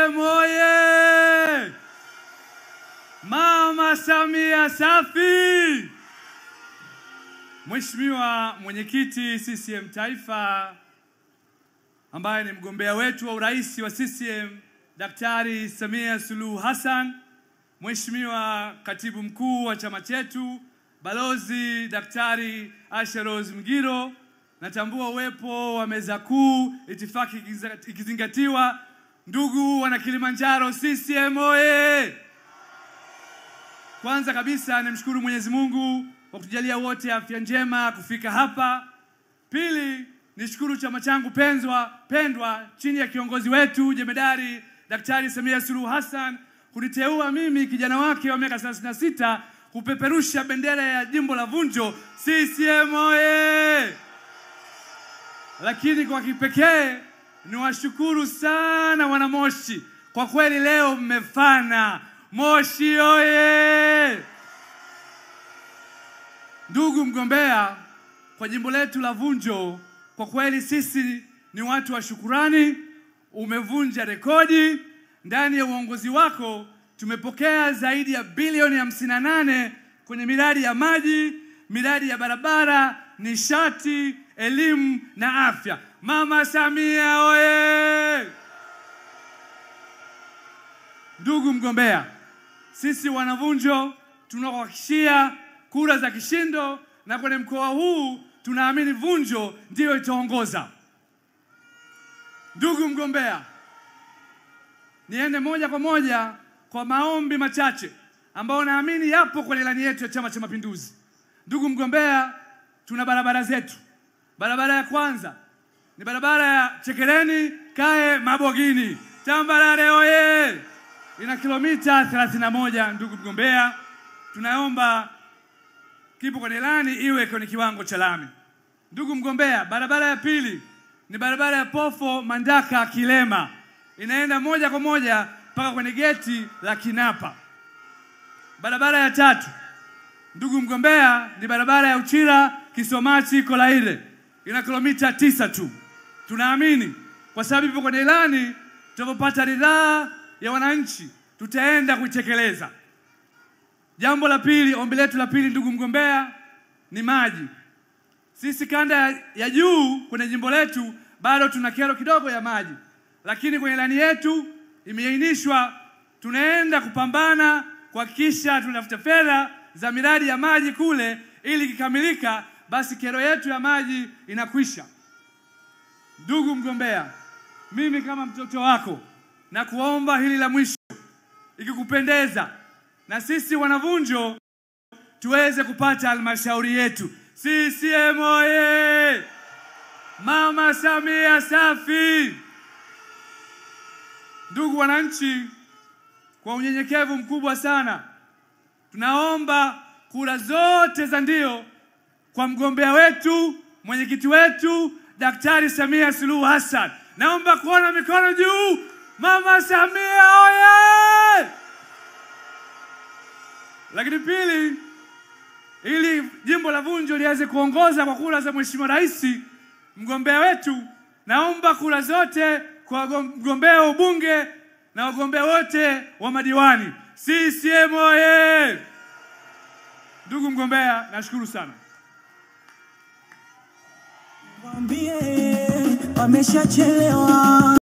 CCM oye! Mama Samia safi! Mheshimiwa Mwenyekiti CCM Taifa ambaye ni mgombea wetu wa urais wa CCM Daktari Samia Suluhu Hassan, Mheshimiwa Katibu Mkuu wa chama chetu Balozi Daktari Asha Rose Migiro, natambua uwepo wa meza kuu itifaki ikizingatiwa. Ndugu wana Kilimanjaro CCM oye! Kwanza kabisa nimshukuru Mwenyezi Mungu kwa kutujalia wote afya njema kufika hapa. Pili, nishukuru chama changu pendwa chini ya kiongozi wetu Jemedari Daktari Samia Suluhu Hassan kuniteua mimi kijana wake wa miaka 36 kupeperusha bendera ya jimbo la Vunjo. CCM oye! Lakini kwa kipekee niwashukuru sana wana Moshi. Kwa kweli leo mmefana. Moshi oye! Ndugu mgombea, kwa jimbo letu la Vunjo, kwa kweli sisi ni watu wa shukurani. Umevunja rekodi. Ndani ya uongozi wako tumepokea zaidi ya bilioni 58 kwenye miradi ya maji, miradi ya barabara, nishati, elimu na afya. Mama Samia oye! Ndugu mgombea, sisi wanavunjo tunakuhakikishia kura za kishindo, na kwenye mkoa huu tunaamini Vunjo ndio itaongoza. Ndugu mgombea, niende moja kwa moja kwa maombi machache ambao naamini yapo kwenye ilani yetu ya Chama cha Mapinduzi. Ndugu mgombea, tuna barabara zetu. Barabara ya kwanza ni barabara ya Chekereni Kae Mabogini. Tambarare oye! Ina kilomita 31. Ndugu mgombea, tunaomba kipo kwenye ilani iwe kwenye kiwango cha lami. Ndugu mgombea, barabara ya pili ni barabara ya Pofo Mandaka Kilema. Inaenda moja kwa moja mpaka kwenye geti la Kinapa. Barabara ya tatu, ndugu mgombea, ni barabara ya Uchira Kisomachi Kolaire. Ina kilomita 9 tu. Tunaamini kwa sababu ipo kwenye ilani, tutapopata ridhaa ya wananchi tutaenda kuitekeleza. Jambo la pili, ombi letu la pili ndugu mgombea, ni maji. Sisi kanda ya juu kwenye jimbo letu bado tuna kero kidogo ya maji. Lakini kwenye ilani yetu imeainishwa tunaenda kupambana kuhakikisha tunatafuta fedha za miradi ya maji kule, ili kikamilika basi kero yetu ya maji inakwisha. Ndugu mgombea, mimi kama mtoto wako na kuomba hili la mwisho, ikikupendeza, na sisi wanavunjo tuweze kupata halmashauri yetu. CCM oye! Mama Samia safi! Ndugu wananchi, kwa unyenyekevu mkubwa sana tunaomba kura zote za ndio kwa mgombea wetu, mwenyekiti wetu Daktari Samia Suluhu Hassan. Naomba kuona mikono juu. Mama Samia oye! Lakini pili, ili jimbo la Vunjo liweze kuongoza kwa kura za Mheshimiwa Rais mgombea wetu, naomba kura zote kwa mgombea wa ubunge na wagombea wote wa madiwani. CCM oye! Ndugu mgombea, nashukuru sana. Waambie wameshachelewa.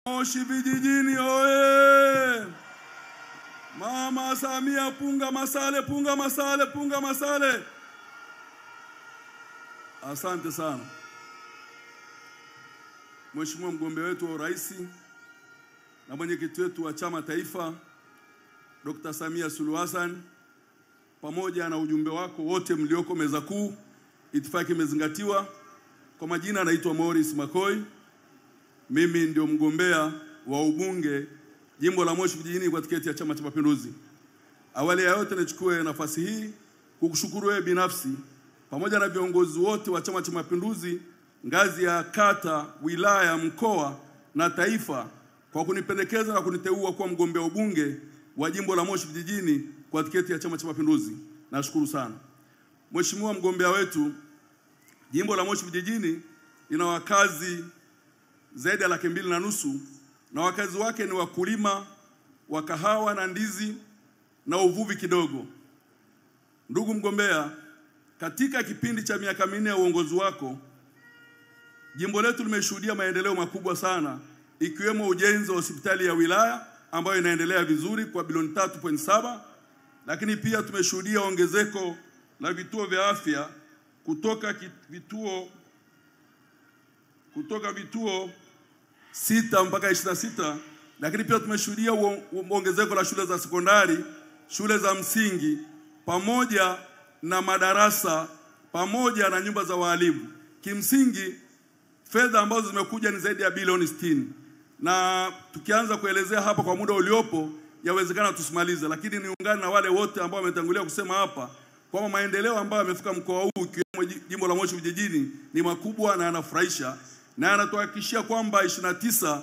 Moshi vijijini oye! Mama Samia punga masale, punga masale, punga masale. Asante sana. Mheshimiwa mgombea wetu wa urais na mwenyekiti wetu wa chama taifa Dr. Samia Suluhu Hassan pamoja na ujumbe wako wote mlioko meza kuu. Itifaki imezingatiwa. Kwa majina naitwa Morris Makoi. Mimi ndio mgombea wa ubunge jimbo la Moshi Vijijini kwa tiketi ya Chama cha Mapinduzi. Awali ya yote nichukue nafasi hii kukushukuru wewe binafsi pamoja na viongozi wote wa Chama cha Mapinduzi ngazi ya kata, wilaya, mkoa na taifa kwa kunipendekeza na kuniteua kuwa mgombea ubunge wa jimbo la Moshi Vijijini kwa tiketi ya Chama cha Mapinduzi. Nashukuru sana. Mheshimiwa mgombea wetu, jimbo la Moshi Vijijini lina wakazi zaidi ya 250,000 na wakazi wake ni wakulima wa kahawa na ndizi na uvuvi kidogo. Ndugu mgombea, katika kipindi cha miaka 4 ya uongozi wako, jimbo letu limeshuhudia maendeleo makubwa sana, ikiwemo ujenzi wa hospitali ya wilaya ambayo inaendelea vizuri kwa bilioni 3.7, lakini pia tumeshuhudia ongezeko la vituo vya afya kutoka vituo 6 mpaka 26, lakini pia tumeshuhudia ongezeko la shule za sekondari, shule za msingi, pamoja na madarasa, pamoja na nyumba za walimu. Kimsingi fedha ambazo zimekuja ni zaidi ya bilioni 60. Na tukianza kuelezea hapa kwa muda uliopo, yawezekana tusimalize, lakini niungane na wale wote ambao wametangulia kusema hapa kwamba maendeleo ambayo yamefika mkoa huu ikiwemo jimbo la Moshi Vijijini ni makubwa na yanafurahisha, na yanatuhakikishia kwamba 29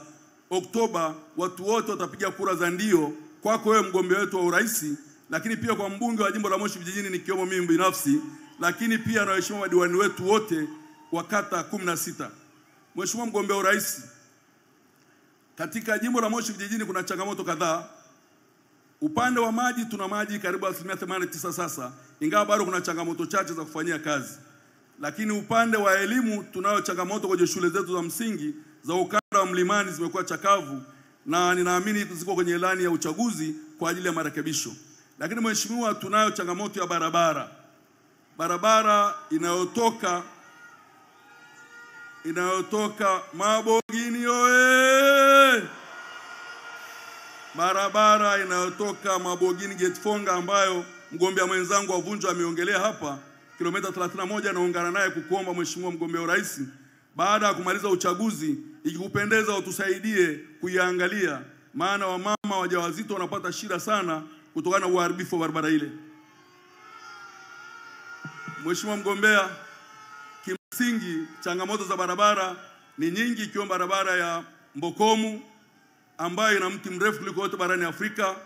Oktoba watu wote watapiga kura za ndio kwako wewe mgombea wetu wa urais, lakini pia kwa mbunge wa jimbo la Moshi Vijijini nikiwemo mimi binafsi, lakini pia na waheshimiwa madiwani wetu wote wa kata 16. Mheshimiwa mgombea wa urais, katika jimbo la Moshi Vijijini kuna changamoto kadhaa. Upande wa maji tuna maji karibu 89% sasa, ingawa bado kuna changamoto chache za kufanyia kazi. Lakini upande wa elimu tunayo changamoto kwenye shule zetu za msingi za ukanda wa mlimani zimekuwa chakavu, na ninaamini ziko kwenye ilani ya uchaguzi kwa ajili ya marekebisho. Lakini mheshimiwa, tunayo changamoto ya barabara. Barabara inayotoka Mabogini oye! Barabara inayotoka Mabogini Getfonga ambayo mgombea mwenzangu wa Vunjo ameongelea hapa, kilomita 31, naungana naye kukuomba mheshimiwa mgombea urais, baada ya kumaliza uchaguzi, ikikupendeza utusaidie kuiangalia, maana wamama wajawazito wanapata shida sana kutokana na uharibifu wa barabara ile. Mheshimiwa mgombea, kimsingi changamoto za barabara ni nyingi, ikiwa barabara ya Mbokomu ambayo ina mti mrefu kuliko yote barani Afrika,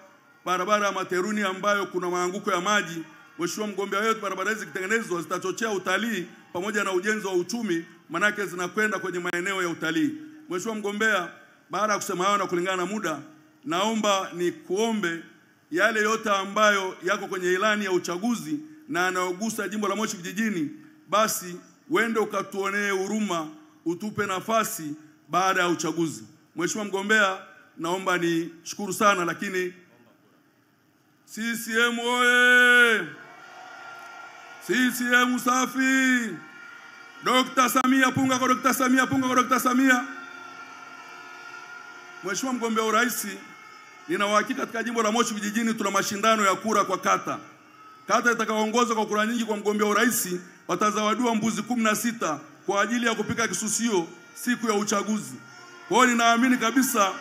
barabara ya Materuni ambayo kuna maanguko ya maji. Mheshimiwa mgombea wetu, barabara hizi zikitengenezwa zitachochea utalii pamoja na ujenzi wa uchumi, manake zinakwenda kwenye maeneo ya utalii. Mheshimiwa mgombea, baada ya kusema hayo na kulingana na muda, naomba ni kuombe yale yote ambayo yako kwenye ilani ya uchaguzi na yanayogusa jimbo la Moshi Vijijini, basi uende ukatuonee huruma, utupe nafasi baada ya uchaguzi. Mheshimiwa mgombea, naomba ni shukuru sana, lakini CCM oye! CCM safi! Dr. Samia punga kwa Dr. Samia, punga kwa Dr. Samia. Mheshimiwa mgombea wa urais, nina uhakika katika jimbo la Moshi Vijijini tuna mashindano ya kura kwa kata. Kata itakayoongozwa kwa kura nyingi kwa mgombea wa urais watazawadiwa mbuzi 16 kwa ajili ya kupika kisusio siku ya uchaguzi. Kwa hiyo ninaamini kabisa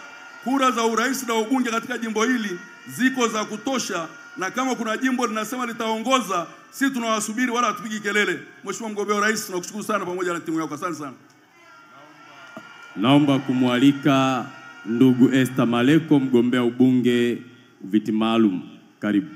kura za urais na ubunge katika jimbo hili ziko za kutosha, na kama kuna jimbo linasema litaongoza, sisi tunawasubiri wala hatupigi kelele. Mheshimiwa mgombea wa urais, tunakushukuru sana pamoja na timu yako. Asante sana. Naomba kumwalika ndugu Esther Maleko, mgombea ubunge viti maalum. Karibu.